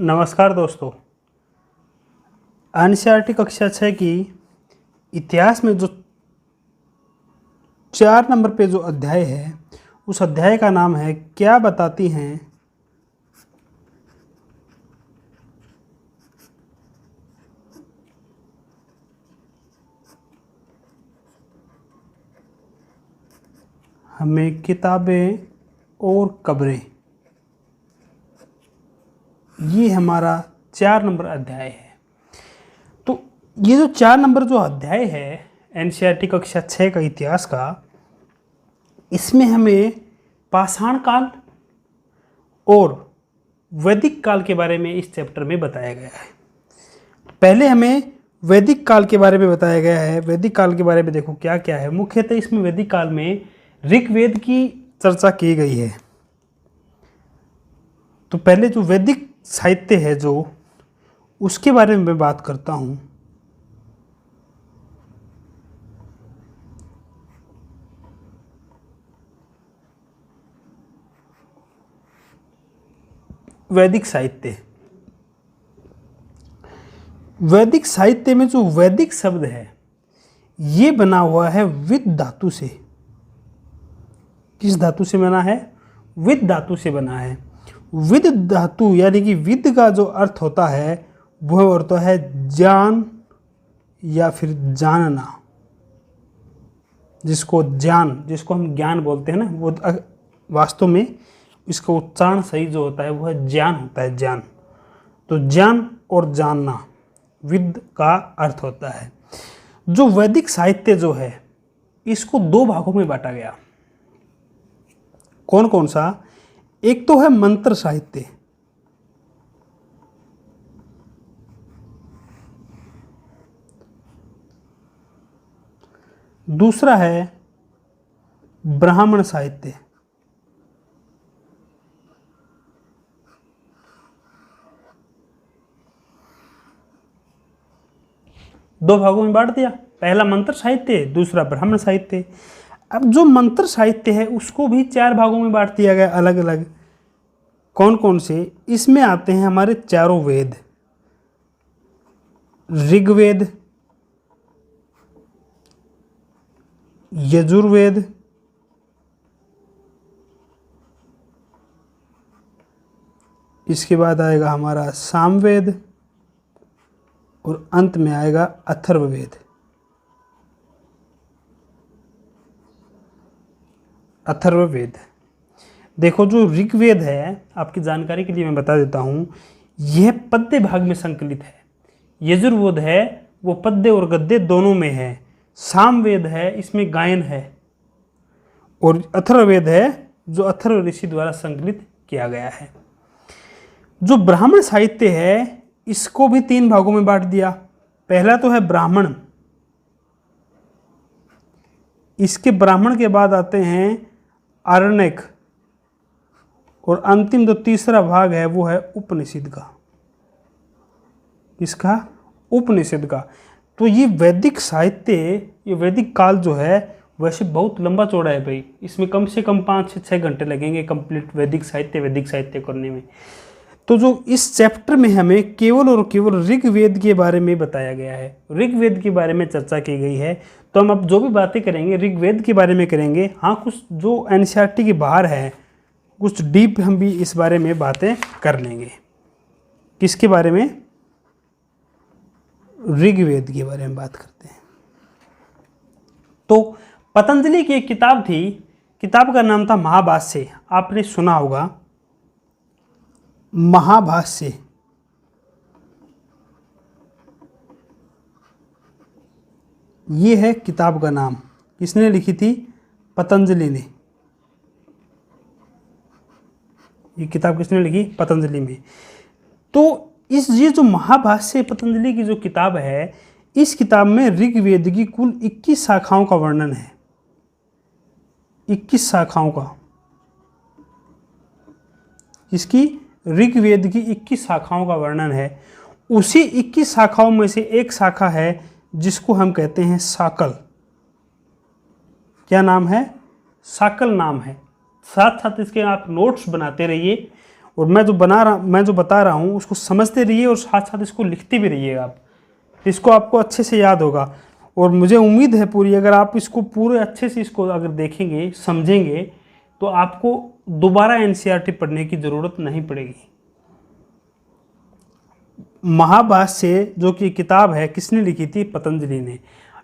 नमस्कार दोस्तों। एनसीईआरटी कक्षा 6 की इतिहास में जो 4 नंबर पे जो अध्याय है उस अध्याय का नाम है क्या बताती हैं हमें किताबें और कब्रें। ये हमारा 4 नंबर अध्याय है। तो ये जो 4 नंबर जो अध्याय है एनसीईआरटी कक्षा 6 का इतिहास का, इसमें हमें पाषाण काल और वैदिक काल के बारे में इस चैप्टर में बताया गया है। पहले हमें वैदिक काल के बारे में बताया गया है। वैदिक काल के बारे में देखो क्या क्या है। मुख्यतः इसमें वैदिक काल में ऋग्वेद की चर्चा की गई है। तो पहले जो वैदिक साहित्य है जो उसके बारे में मैं बात करता हूं। वैदिक साहित्य, वैदिक साहित्य में जो वैदिक शब्द है ये बना हुआ है विद धातु से। किस धातु से बना है? विद धातु से बना है। विद धातु यानी कि विद का जो अर्थ होता है वह होता है ज्ञान या फिर जानना। जिसको हम ज्ञान बोलते हैं ना, वो वास्तव में इसका उच्चारण सही जो होता है वह ज्ञान होता है, ज्ञान। तो ज्ञान और जानना विद का अर्थ होता है। जो वैदिक साहित्य जो है इसको 2 भागों में बांटा गया। कौन कौन सा? एक तो है मंत्र साहित्य, दूसरा है ब्राह्मण साहित्य। दो भागों में बांट दिया। पहला मंत्र साहित्य, दूसरा ब्राह्मण साहित्य। अब जो मंत्र साहित्य है उसको भी 4 भागों में बांट दिया गया अलग अलग। कौन कौन से? इसमें आते हैं हमारे चारों वेद, ऋग्वेद, यजुर्वेद, इसके बाद आएगा हमारा सामवेद और अंत में आएगा अथर्ववेद। अथर्ववेद। देखो जो ऋग्वेद है, आपकी जानकारी के लिए मैं बता देता हूँ, यह पद्य भाग में संकलित है। यजुर्वेद है वो पद्य और गद्य दोनों में है। सामवेद है इसमें गायन है। और अथर्ववेद है जो अथर्व ऋषि द्वारा संकलित किया गया है। जो ब्राह्मण साहित्य है इसको भी 3 भागों में बांट दिया। पहला तो है ब्राह्मण, इसके ब्राह्मण के बाद आते हैं आरण्यक, और अंतिम जो तीसरा भाग है वो है उपनिषद का। इसका उपनिषद का। तो ये वैदिक साहित्य, ये वैदिक काल जो है वैसे बहुत लंबा चौड़ा है भाई। इसमें कम से कम 5 से 6 घंटे लगेंगे कंप्लीट वैदिक साहित्य करने में। तो जो इस चैप्टर में हमें केवल और केवल ऋग्वेद के बारे में बताया गया है, ऋग्वेद के बारे में चर्चा की गई है। तो हम अब जो भी बातें करेंगे ऋग्वेद के बारे में करेंगे। हाँ, कुछ जो एनसीईआरटी के बाहर है, कुछ डीप हम भी इस बारे में बातें कर लेंगे। किसके बारे में? ऋग्वेद के बारे में बात करते हैं। तो पतंजलि की एक किताब थी, किताब का नाम था महाभाष्य। आपने सुना होगा महाभाष्य। ये है किताब का नाम। किसने लिखी थी? पतंजलि ने। ये किताब किसने लिखी? पतंजलि में। तो ये जो महाभाष्य पतंजलि की जो किताब है, इस किताब में ऋग्वेद की कुल 21 शाखाओं का वर्णन है। 21 शाखाओं का। इसकी ऋग्वेद की 21 शाखाओं का वर्णन है। उसी 21 शाखाओं में से एक शाखा है जिसको हम कहते हैं शाकल। क्या नाम है? शाकल नाम है। साथ साथ इसके आप नोट्स बनाते रहिए और मैं जो बता रहा हूँ उसको समझते रहिए और साथ साथ इसको लिखते भी रहिए आप, इसको आपको अच्छे से याद होगा। और मुझे उम्मीद है पूरी, अगर आप इसको पूरे अच्छे से इसको अगर देखेंगे समझेंगे तो आपको दोबारा एनसीईआरटी पढ़ने की ज़रूरत नहीं पड़ेगी। महाभाष्य जो कि किताब है किसने लिखी थी? पतंजलि ने।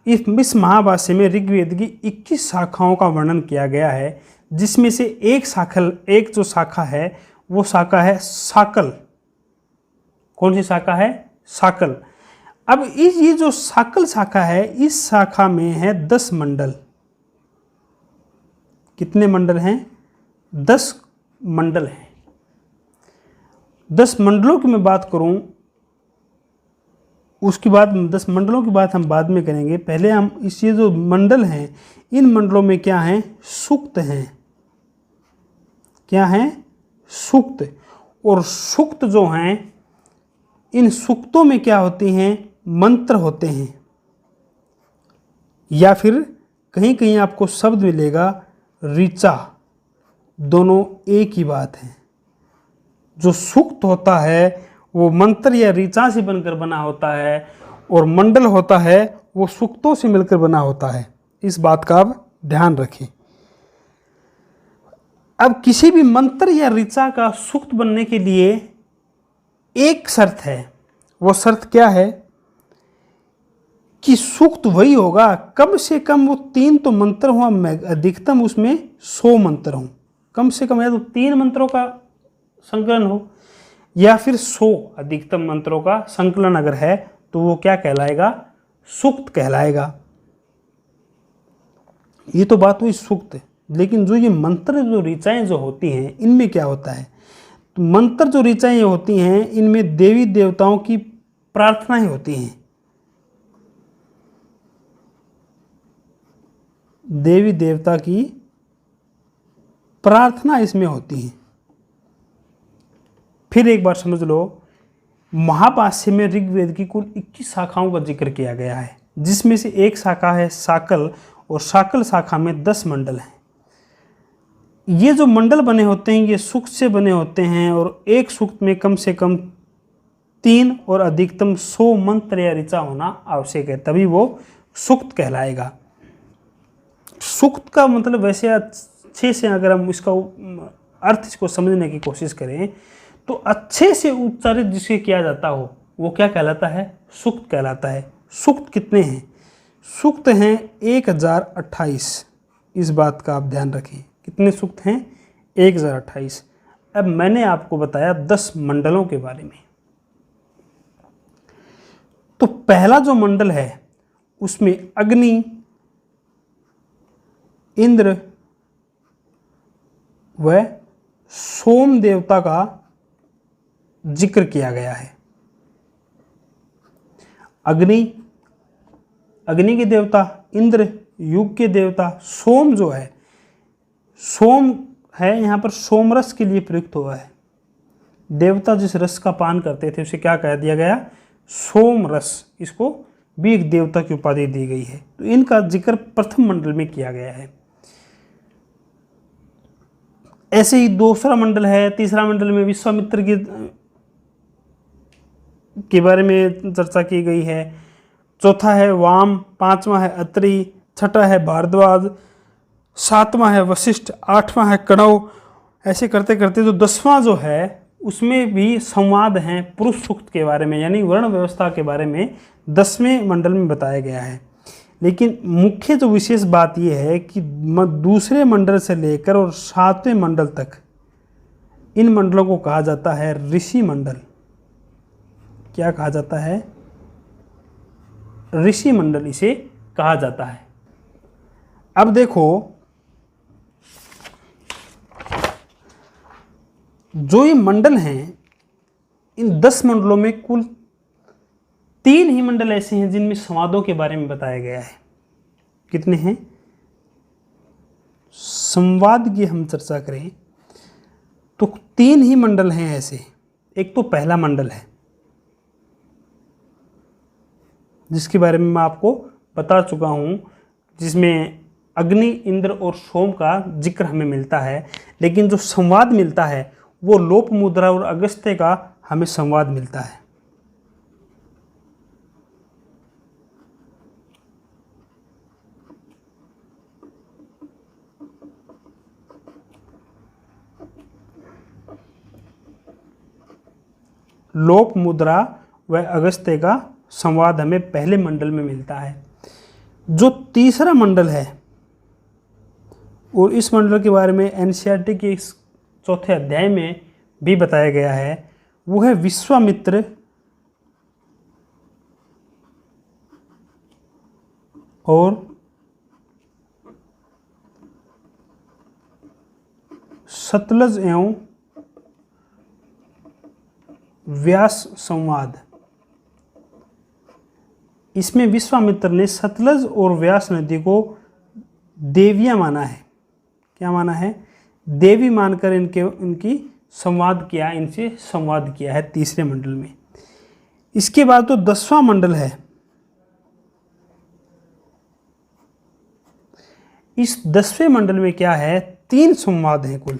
इस महाभाष्य में ऋग्वेद की 21 शाखाओं का वर्णन किया गया है, जिसमें से एक जो शाखा है वो शाखा है शाकल। कौन सी शाखा है? शाकल। अब ये जो शाकल शाखा है, इस शाखा में है 10 मंडल। कितने मंडल हैं? 10 मंडल हैं। 10 मंडलों की मैं बात करूं, उसके बाद 10 मंडलों की बात हम बाद में करेंगे। पहले हम ये जो मंडल हैं, इन मंडलों में क्या हैं? सूक्त हैं। क्या हैं? सूक्त। और सूक्त जो हैं, इन सूक्तों में क्या होती हैं? मंत्र होते हैं, या फिर कहीं कहीं आपको शब्द मिलेगा ऋचा। दोनों एक ही बात है। जो सूक्त होता है वो मंत्र या ऋचा से बनकर बना होता है, और मंडल होता है वो सूक्तों से मिलकर बना होता है। इस बात का आप ध्यान रखें। अब किसी भी मंत्र या ऋचा का सूक्त बनने के लिए एक शर्त है। वो शर्त क्या है? कि सूक्त वही होगा, कम से कम वो 3 तो मंत्र हो, अधिकतम उसमें 100 मंत्र हो। कम से कम या तो 3 मंत्रों का संकलन हो, या फिर 100 अधिकतम मंत्रों का संकलन अगर है तो वो क्या कहलाएगा? सूक्त कहलाएगा। ये तो बात हुई सूक्त। लेकिन जो ये मंत्र जो ऋचाएं जो होती हैं, इनमें क्या होता है? तो मंत्र जो ऋचाएं होती हैं, इनमें देवी देवताओं की प्रार्थनाएं होती हैं। देवी देवता की प्रार्थना इसमें होती है। फिर एक बार समझ लो, महाभाष्य में ऋग्वेद की कुल 21 शाखाओं का जिक्र किया गया है, जिसमें से एक शाखा है शाकल, और शाकल शाखा में 10 मंडल हैं। ये जो मंडल बने होते हैं ये सूक्त से बने होते हैं, और एक सूक्त में कम से कम 3 और अधिकतम 100 मंत्र या ऋचा होना आवश्यक है, तभी वो सूक्त कहलाएगा। सूक्त का मतलब वैसे अच्छे से अगर हम इसका अर्थ इसको समझने की कोशिश करें तो अच्छे से उच्चारित जिसे किया जाता हो वो क्या कहलाता है? सूक्त कहलाता है। सूक्त कितने हैं? सूक्त हैं 1028। इस बात का आप ध्यान रखें। कितने सूक्त हैं? 1028। अब मैंने आपको बताया 10 मंडलों के बारे में। तो पहला जो मंडल है उसमें अग्नि, इंद्र व सोम देवता का जिक्र किया गया है। अग्नि के देवता, इंद्र युग के देवता, सोम जो है, सोम है यहाँ पर सोमरस के लिए प्रयुक्त हुआ है। देवता जिस रस का पान करते थे उसे क्या कह दिया गया? सोमरस। इसको भी एक देवता की उपाधि दी गई है। तो इनका जिक्र प्रथम मंडल में किया गया है। ऐसे ही दूसरा मंडल है, तीसरा मंडल में विश्वामित्र के बारे में चर्चा की गई है। चौथा है वाम, पांचवा है अत्रि, छठा है भारद्वाज, सातवां है वशिष्ठ, आठवां है कणव। ऐसे करते करते जो 10वां जो है उसमें भी संवाद हैं पुरुष सूक्त के बारे में, यानी वर्ण व्यवस्था के बारे में 10वें मंडल में बताया गया है। लेकिन मुख्य जो विशेष बात यह है कि दूसरे मंडल से लेकर और 7वें मंडल तक इन मंडलों को कहा जाता है ऋषि मंडल। क्या कहा जाता है? ऋषि मंडल इसे कहा जाता है। अब देखो, जो ये मंडल हैं, इन 10 मंडलों में कुल 3 ही मंडल ऐसे हैं जिनमें संवादों के बारे में बताया गया है। कितने हैं? संवाद की हम चर्चा करें तो 3 ही मंडल हैं ऐसे। एक तो पहला मंडल है जिसके बारे में मैं आपको बता चुका हूं, जिसमें अग्नि, इंद्र और सोम का जिक्र हमें मिलता है। लेकिन जो संवाद मिलता है वो लोपामुद्रा और अगस्त्य का हमें संवाद मिलता है। लोपामुद्रा व अगस्त्य का संवाद हमें पहले मंडल में मिलता है। जो तीसरा मंडल है, और इस मंडल के बारे में एनसीईआरटी के इस चौथे अध्याय में भी बताया गया है, वो है विश्वामित्र और सतलज एवं व्यास संवाद। इसमें विश्वामित्र ने सतलज और व्यास नदी को देवियां माना है। क्या माना है? देवी मानकर इनकी संवाद किया, इनसे संवाद किया है तीसरे मंडल में। इसके बाद तो 10वां मंडल है। इस 10वें मंडल में क्या है? 3 संवाद हैं कुल।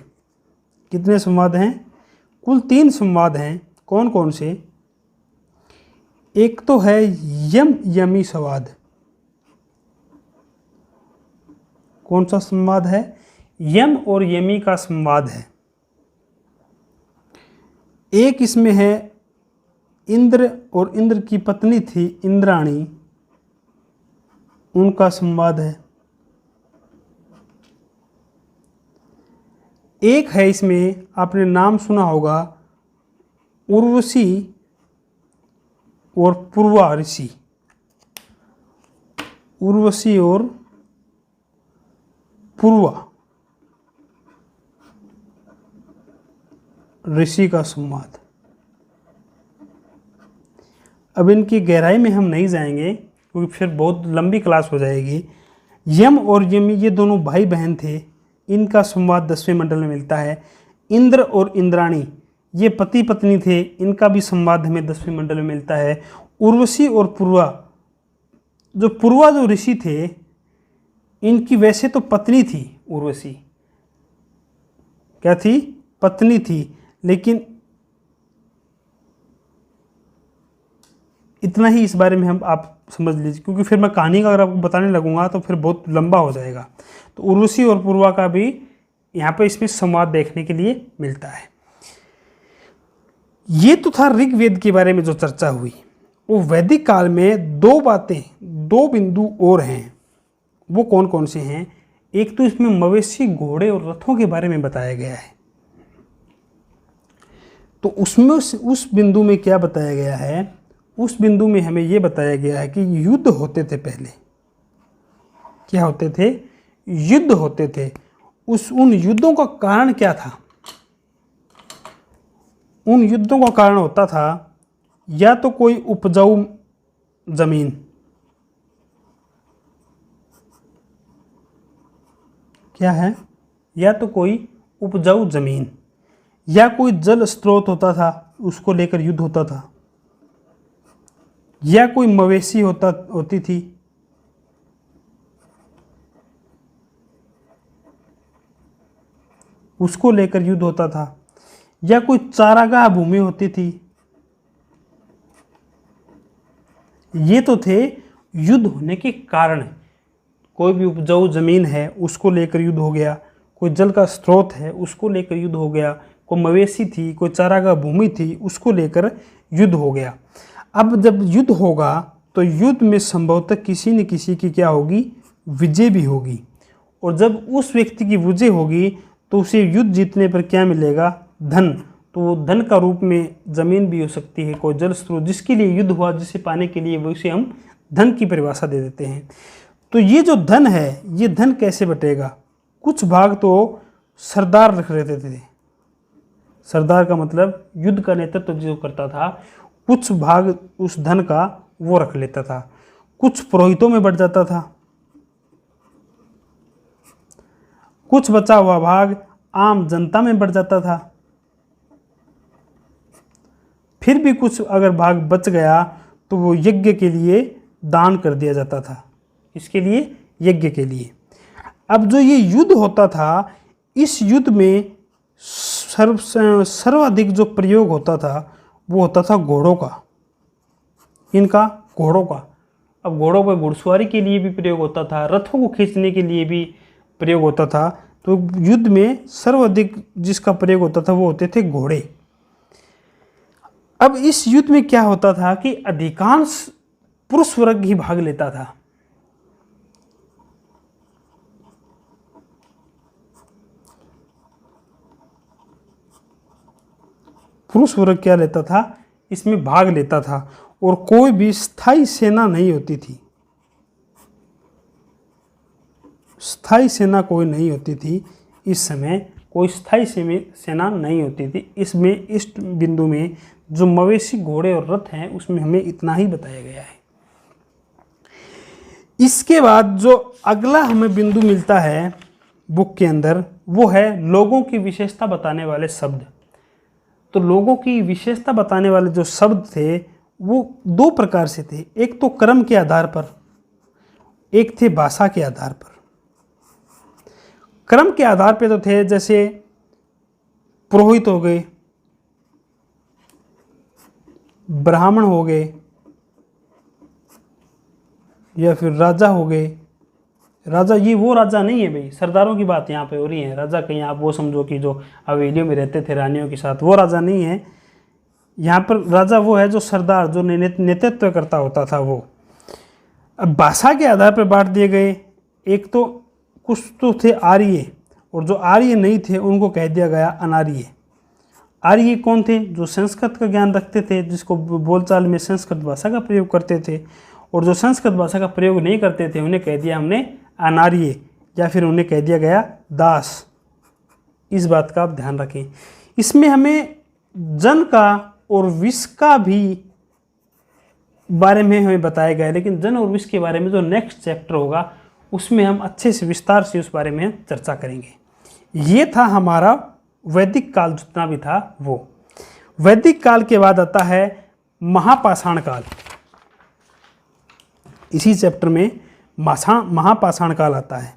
कितने संवाद हैं? कुल 3 संवाद हैं। कौन कौन से? एक तो है यम यमी संवाद। कौन सा संवाद है? यम और यमी का संवाद है। एक इसमें है इंद्र और इंद्र की पत्नी थी इंद्राणी, उनका संवाद है। एक है इसमें, आपने नाम सुना होगा, उर्वशी और पूर्वा ऋषि। उर्वशी और पूर्वा ऋषि का संवाद। अब इनकी गहराई में हम नहीं जाएंगे क्योंकि फिर बहुत लंबी क्लास हो जाएगी। यम और यमी ये दोनों भाई बहन थे, इनका संवाद 10वें मंडल में मिलता है। इंद्र और इंद्राणी ये पति पत्नी थे, इनका भी संवाद हमें 10वें मंडल में मिलता है। उर्वशी और पूर्वा जो ऋषि थे, इनकी वैसे तो पत्नी थी उर्वशी। क्या थी? पत्नी थी। लेकिन इतना ही इस बारे में आप समझ लीजिए, क्योंकि फिर मैं कहानी का अगर आपको बताने लगूंगा तो फिर बहुत लंबा हो जाएगा। तो उर्वशी और पूर्वा का भी यहाँ पे इसमें संवाद देखने के लिए मिलता है। ये तो था ऋग्वेद के बारे में जो चर्चा हुई। वो वैदिक काल में 2 बिंदु और हैं। वो कौन कौन से हैं? एक तो इसमें मवेशी, घोड़े और रथों के बारे में बताया गया है। तो उसमें उस बिंदु में क्या बताया गया है? उस बिंदु में हमें यह बताया गया है कि युद्ध होते थे पहले। क्या होते थे? युद्ध होते थे। उन युद्धों का कारण क्या था? उन युद्धों का कारण होता था या तो कोई उपजाऊ जमीन, क्या है? या तो कोई उपजाऊ जमीन, या कोई जल स्रोत होता था, उसको लेकर युद्ध होता था, या कोई मवेशी होती थी, उसको लेकर युद्ध होता था, या कोई चारागाह भूमि होती थी। ये तो थे युद्ध होने के कारण। कोई भी उपजाऊ जमीन है उसको लेकर युद्ध हो गया, कोई जल का स्रोत है उसको लेकर युद्ध हो गया, कोई मवेशी थी, कोई चारागाह भूमि थी, उसको लेकर युद्ध हो गया। अब जब युद्ध होगा तो युद्ध में संभवतः किसी न किसी की क्या होगी? विजय भी होगी। और जब उस व्यक्ति की विजय होगी तो उसे युद्ध जीतने पर क्या मिलेगा? धन। तो वो धन का रूप में जमीन भी हो सकती है, कोई जल स्रोत जिसके लिए युद्ध हुआ, जिसे पाने के लिए उसे हम धन की परिभाषा दे देते हैं। तो ये जो धन है, ये धन कैसे बटेगा? कुछ भाग तो सरदार रख लेते थे। सरदार का मतलब युद्ध का नेतृत्व जो करता था, कुछ भाग उस धन का वो रख लेता था। कुछ पुरोहितों में बढ़ जाता था, कुछ बचा हुआ भाग आम जनता में बढ़ जाता था, फिर भी कुछ अगर भाग बच गया तो वो यज्ञ के लिए दान कर दिया जाता था। इसके लिए? यज्ञ के लिए। अब जो ये युद्ध होता था, इस युद्ध में सर्वाधिक जो प्रयोग होता था वो होता था घोड़ों का। इनका घोड़ों का। अब घोड़ों का घुड़सवारी के लिए भी प्रयोग होता था, रथों को खींचने के लिए भी प्रयोग होता था। तो युद्ध में सर्वाधिक जिसका प्रयोग होता था वो होते थे घोड़े। अब इस युद्ध में क्या होता था कि अधिकांश पुरुष वर्ग ही भाग लेता था। पुरुष वर्ग क्या लेता था, इसमें भाग लेता था, और कोई भी स्थायी सेना नहीं होती थी। स्थायी सेना कोई नहीं होती थी। इस समय कोई स्थायी सेना नहीं होती थी। इसमें इस बिंदु में जो मवेशी, घोड़े और रथ हैं उसमें हमें इतना ही बताया गया है। इसके बाद जो अगला हमें बिंदु मिलता है बुक के अंदर वो है लोगों की विशेषता बताने वाले शब्द। तो लोगों की विशेषता बताने वाले जो शब्द थे वो दो प्रकार से थे। एक तो क्रम के आधार पर, एक थे भाषा के आधार पर। क्रम के आधार पे तो थे जैसे पुरोहित हो गए, ब्राह्मण हो गए, या फिर राजा हो गए। राजा ये वो राजा नहीं है भाई, सरदारों की बात यहाँ पे हो रही है। राजा कहीं आप वो समझो कि जो हवेलियों में रहते थे रानियों के साथ, वो राजा नहीं है। यहाँ पर राजा वो है जो सरदार, जो नेतृत्व करता होता था वो। अब भाषा के आधार पर बांट दिए गए। एक तो कुछ तो थे आर्य, और जो आर्य नहीं थे उनको कह दिया गया अनार्य। आर्य कौन थे? जो संस्कृत का ज्ञान रखते थे, जिसको बोलचाल में संस्कृत भाषा का प्रयोग करते थे। और जो संस्कृत भाषा का प्रयोग नहीं करते थे उन्हें कह दिया हमने अनार्य, या फिर उन्हें कह दिया गया दास। इस बात का आप ध्यान रखें। इसमें हमें जन का और विष का भी बारे में हमें बताया गया है, लेकिन जन और विष के बारे में जो नेक्स्ट चैप्टर होगा उसमें हम अच्छे से विस्तार से उस बारे में चर्चा करेंगे। ये था हमारा वैदिक काल, जितना भी था वो। वैदिक काल के बाद आता है महापाषाण काल। इसी चैप्टर में महापाषाण काल आता है।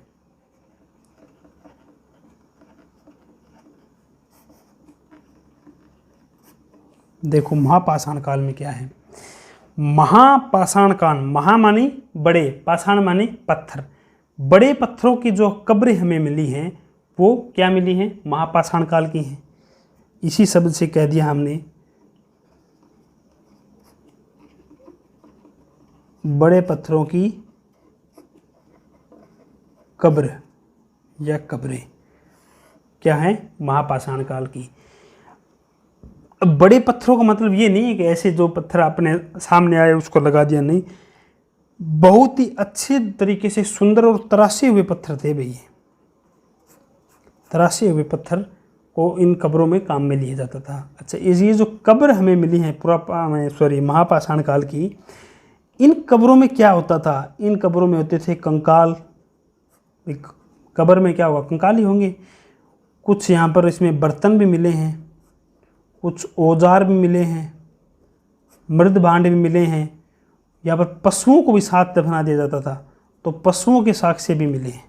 देखो महापाषाण काल में क्या है। महापाषाण काल, महा मानी बड़े, पाषाण मानी पत्थर। बड़े पत्थरों की जो कब्रें हमें मिली हैं वो क्या मिली हैं? महापाषाण काल की हैं। इसी शब्द से कह दिया हमने बड़े पत्थरों की कब्र या कब्रें क्या है? महापाषाण काल की। अब बड़े पत्थरों का मतलब ये नहीं है कि ऐसे जो पत्थर अपने सामने आए उसको लगा दिया, नहीं। बहुत ही अच्छे तरीके से सुंदर और तराशे हुए पत्थर थे भैया। तराशे हुए पत्थर को इन कब्रों में काम में लिया जाता था। अच्छा, ये जो कब्र हमें मिली है महापाषाण काल की, इन कब्रों में क्या होता था? इन कब्रों में होते थे कंकाल। कब्र में क्या होगा? कंकाल ही होंगे। कुछ यहाँ पर इसमें बर्तन भी मिले हैं, कुछ औजार भी मिले हैं, मृद भांड भी मिले हैं। यहाँ पर पशुओं को भी साथ दफना दिया जाता था, तो पशुओं के साक्ष्य भी मिले हैं।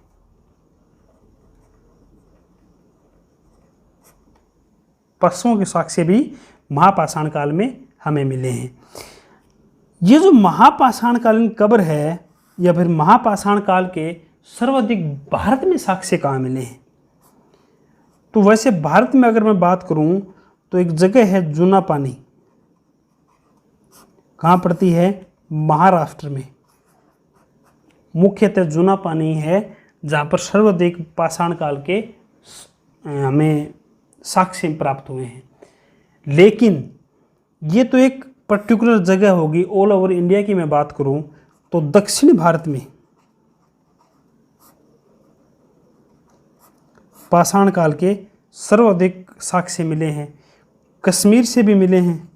पशुओं के साक्ष्य भी महापाषाण काल में हमें मिले हैं। ये जो महापाषाण कालीन कब्र है या फिर महापाषाण काल के सर्वाधिक भारत में साक्ष्य कहाँ मिले हैं? तो वैसे भारत में अगर मैं बात करूं तो एक जगह है जूना पानी। कहाँ पड़ती है? महाराष्ट्र में। मुख्यतः जूना पानी है जहाँ पर सर्वाधिक पाषाण काल के हमें साक्ष्य प्राप्त हुए हैं। लेकिन ये तो एक पर्टिकुलर जगह होगी। ऑल ओवर इंडिया की मैं बात करूं तो दक्षिण भारत में पाषाण काल के सर्वाधिक साक्ष्य मिले हैं। कश्मीर से भी मिले हैं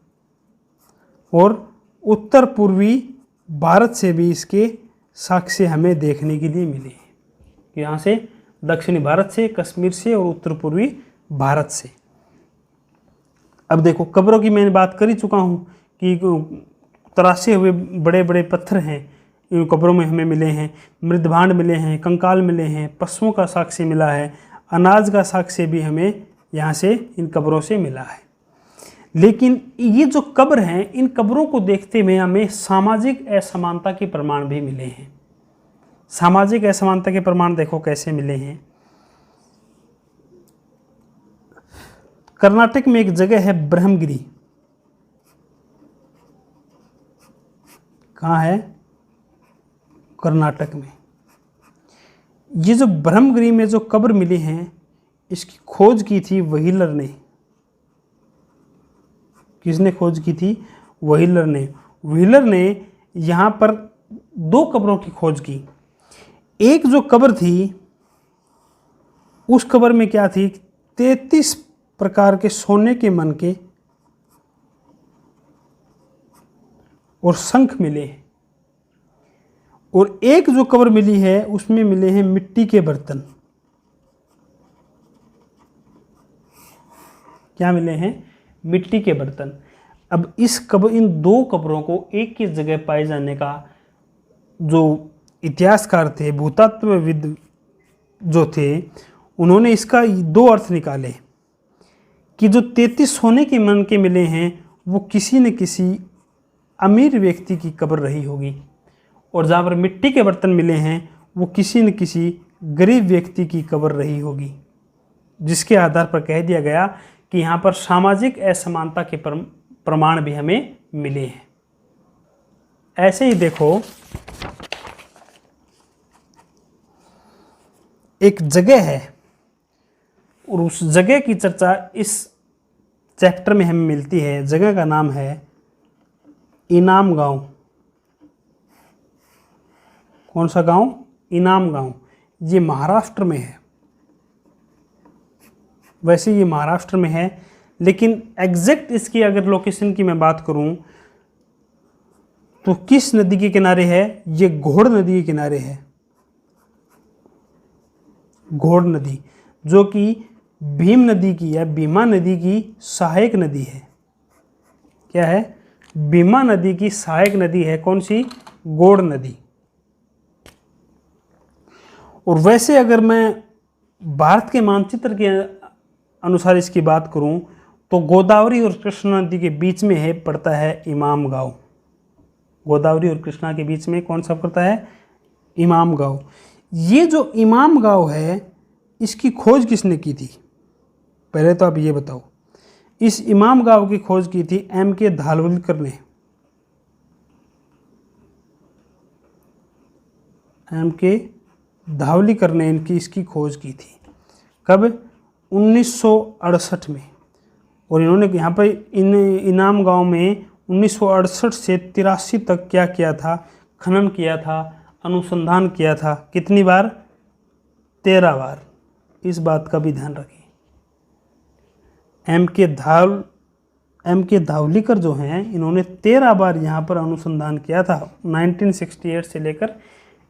और उत्तर पूर्वी भारत से भी इसके साक्ष्य हमें देखने के लिए मिले हैं। यहाँ से दक्षिणी भारत से, कश्मीर से और उत्तर पूर्वी भारत से। अब देखो कब्रों की मैंने बात कर ही चुका हूँ कि तराशे हुए बड़े बड़े पत्थर हैं इन कब्रों में हमें मिले हैं, मृदभांड मिले हैं, कंकाल मिले हैं, पशुओं का साक्ष्य मिला है, अनाज का साक्ष्य भी हमें यहाँ से इन कब्रों से मिला है। लेकिन ये जो कब्र हैं, इन कब्रों को देखते हुए हमें सामाजिक असमानता के प्रमाण भी मिले हैं। सामाजिक असमानता के प्रमाण देखो कैसे मिले हैं। कर्नाटक में एक जगह है ब्रह्मगिरी। कहाँ है? कर्नाटक में। ये जो ब्रह्मगिरी में जो कब्र मिली हैं, इसकी खोज की थी व्हीलर ने। किसने खोज की थी? व्हीलर ने। व्हीलर ने यहाँ पर 2 कब्रों की खोज की। एक जो कब्र थी, उस कब्र में क्या थी? 33 प्रकार के सोने के मनके और शंख मिले हैं। और एक जो कब्र मिली है, उसमें मिले हैं मिट्टी के बर्तन। क्या मिले हैं? मिट्टी के बर्तन। अब इन 2 कब्रों को एक ही जगह पाए जाने का जो इतिहासकार थे, भूतत्वविद जो थे, उन्होंने इसका 2 अर्थ निकाले कि जो 33 सोने के मनके मिले हैं, वो किसी न किसी अमीर व्यक्ति की कब्र रही होगी, और जहाँ पर मिट्टी के बर्तन मिले हैं, वो किसी न किसी गरीब व्यक्ति की कब्र रही होगी। जिसके आधार पर कह दिया गया कि यहाँ पर सामाजिक असमानता के प्रमाण भी हमें मिले हैं। ऐसे ही देखो, एक जगह है और उस जगह की चर्चा इस चैप्टर में हमें मिलती है। जगह का नाम है इनाम गांव। कौन सा गांव? इनाम गांव। ये महाराष्ट्र में है। वैसे ये महाराष्ट्र में है, लेकिन एग्जैक्ट इसकी अगर लोकेशन की मैं बात करूं तो किस नदी के किनारे है? ये घोड़ नदी के किनारे है। घोड़ नदी, जो कि भीम नदी की या भीमा नदी की सहायक नदी है। क्या है? भीमा नदी की सहायक नदी है। कौन सी? घोड़ नदी। और वैसे अगर मैं भारत के मानचित्र के अनुसार इसकी बात करूं तो गोदावरी और कृष्णा नदी के बीच में है, पड़ता है इमाम गांव। गोदावरी और कृष्णा के बीच में कौन सा पड़ता है? इमाम गांव। ये जो इमाम गांव है, इसकी खोज किसने की थी? पहले तो आप ये बताओ। इस इमाम गांव की खोज की थी M.K. धावलिकर ने। M.K. धावलिकर ने इसकी खोज की थी। कब? 1968 में। और इन्होंने यहाँ पर इनाम गांव में 1968 से 83 तक क्या किया था? खनन किया था, अनुसंधान किया था। कितनी बार? 13 बार। इस बात का भी ध्यान रखें। M.K. धावलिकर जो हैं, इन्होंने 13 बार यहाँ पर अनुसंधान किया था, 1968 से लेकर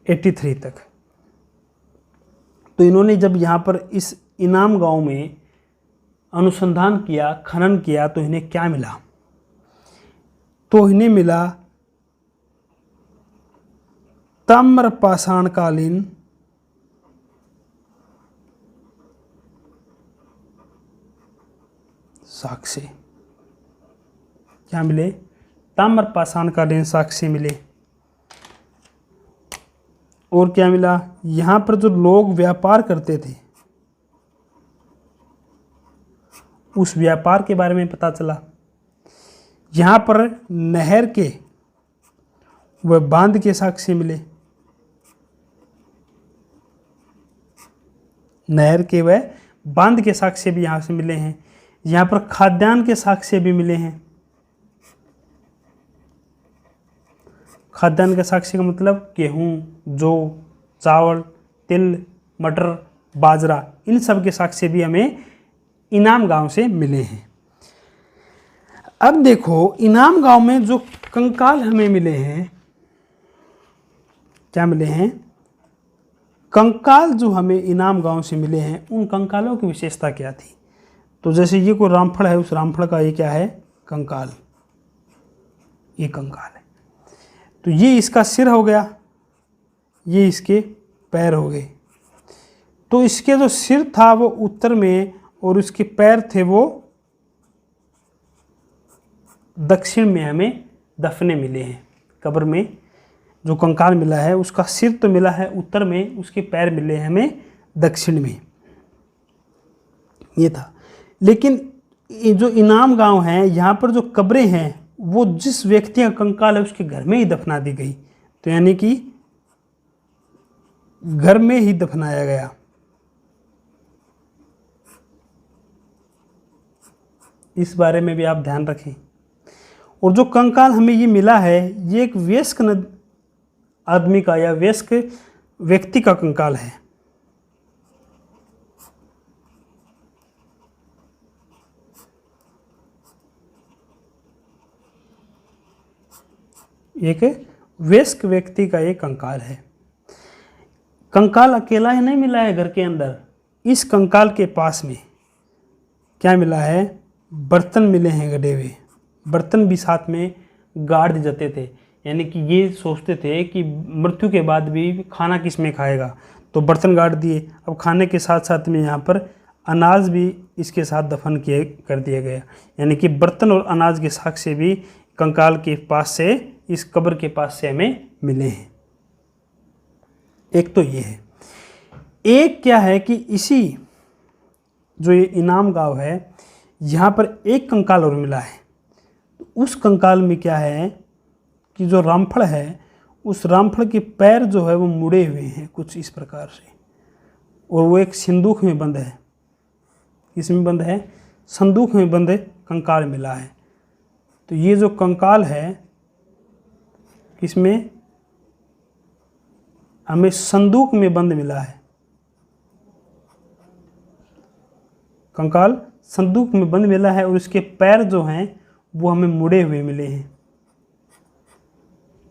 83 तक। तो इन्होंने जब यहाँ पर इस इनाम गांव में अनुसंधान किया, खनन किया, तो इन्हें क्या मिला? तो इन्हें मिला ताम्रपाषाणकालीन साक्ष्य। क्या मिले? ताम्रपाषाणकालीन साक्ष्य मिले। और क्या मिला? यहाँ पर जो लोग व्यापार करते थे, उस व्यापार के बारे में पता चला। यहाँ पर नहर के व बांध के साक्ष्य मिले। नहर के व बांध के साक्ष्य भी यहाँ से मिले हैं। यहाँ पर खाद्यान्न के साक्ष्य भी मिले हैं। खाद्यान्न के साक्ष्य का मतलब गेहूँ, जौ, चावल, तिल, मटर, बाजरा, इन सब के साक्ष्य भी हमें इनाम गांव से मिले हैं। अब देखो, इनाम गांव में जो कंकाल हमें मिले हैं, क्या मिले हैं? कंकाल जो हमें इनाम गांव से मिले हैं, उन कंकालों की विशेषता क्या थी? तो जैसे ये कोई रामफल है, उस रामफल का ये क्या है? कंकाल। ये कंकाल है। तो ये इसका सिर हो गया, ये इसके पैर हो गए। तो इसके जो सिर था वो उत्तर में और उसके पैर थे वो दक्षिण में हमें दफने मिले हैं। कब्र में जो कंकाल मिला है उसका सिर तो मिला है उत्तर में, उसके पैर मिले हैं हमें दक्षिण में। ये था। लेकिन ये जो इनाम गांव है यहाँ पर जो कब्रें हैं वो जिस व्यक्ति का कंकाल है उसके घर में ही दफना दी गई, तो यानी कि घर में ही दफनाया गया। इस बारे में भी आप ध्यान रखें। और जो कंकाल हमें ये मिला है ये एक वयस्क आदमी का या वयस्क व्यक्ति का कंकाल है। एक वयस्क व्यक्ति का ये कंकाल है। कंकाल अकेला ही नहीं मिला है घर के अंदर, इस कंकाल के पास में क्या मिला है, बर्तन मिले हैं गड़े हुए। बर्तन भी साथ में गाड़ दिए जाते थे, यानी कि ये सोचते थे कि मृत्यु के बाद भी खाना किस में खाएगा, तो बर्तन गाड़ दिए। अब खाने के साथ साथ में यहाँ पर अनाज भी इसके साथ दफन किए कर दिया गया, यानी कि बर्तन और अनाज के साक्ष्य भी कंकाल के पास से, इस कब्र के पास से हमें मिले हैं। एक तो ये है। एक क्या है कि इसी जो ये इनाम गांव है यहाँ पर एक कंकाल और मिला है। उस कंकाल में क्या है कि जो रामफल है उस रामफल के पैर जो है वो मुड़े हुए हैं कुछ इस प्रकार से, और वो एक संदूक में बंद है। इसमें बंद है, संदूक में बंद कंकाल मिला है। तो ये जो कंकाल है इसमें हमें संदूक में बंद मिला है। कंकाल संदूक में बंद मिला है और इसके पैर जो हैं वो हमें मुड़े हुए मिले हैं।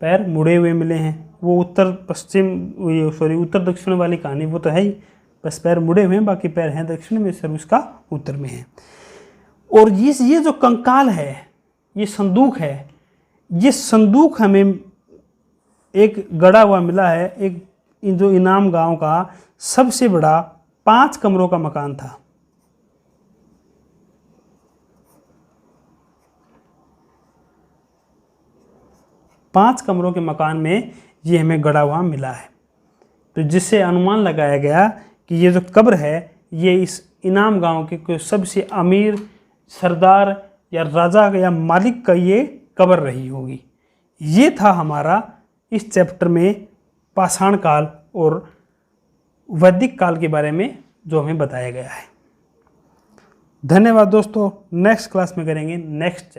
पैर मुड़े हुए मिले हैं। वो उत्तर दक्षिण वाली कहानी वो तो है ही, बस पैर मुड़े हुए हैं, बाकी पैर हैं दक्षिण में, सर उसका उत्तर में है। और ये जो कंकाल है, ये संदूक है, ये संदूक हमें एक गड़ा हुआ मिला है। एक जो इनाम गांव का सबसे बड़ा 5 कमरों का मकान था। पांच कमरों के मकान में ये हमें गड़ा हुआ मिला है। तो जिससे अनुमान लगाया गया कि ये जो कब्र है ये इस इनाम गांव के कोई सबसे अमीर सरदार या राजा या मालिक का ये कब्र रही होगी। ये था हमारा इस चैप्टर में पाषाण काल और वैदिक काल के बारे में जो हमें बताया गया है। धन्यवाद दोस्तों। नेक्स्ट क्लास में करेंगे नेक्स्ट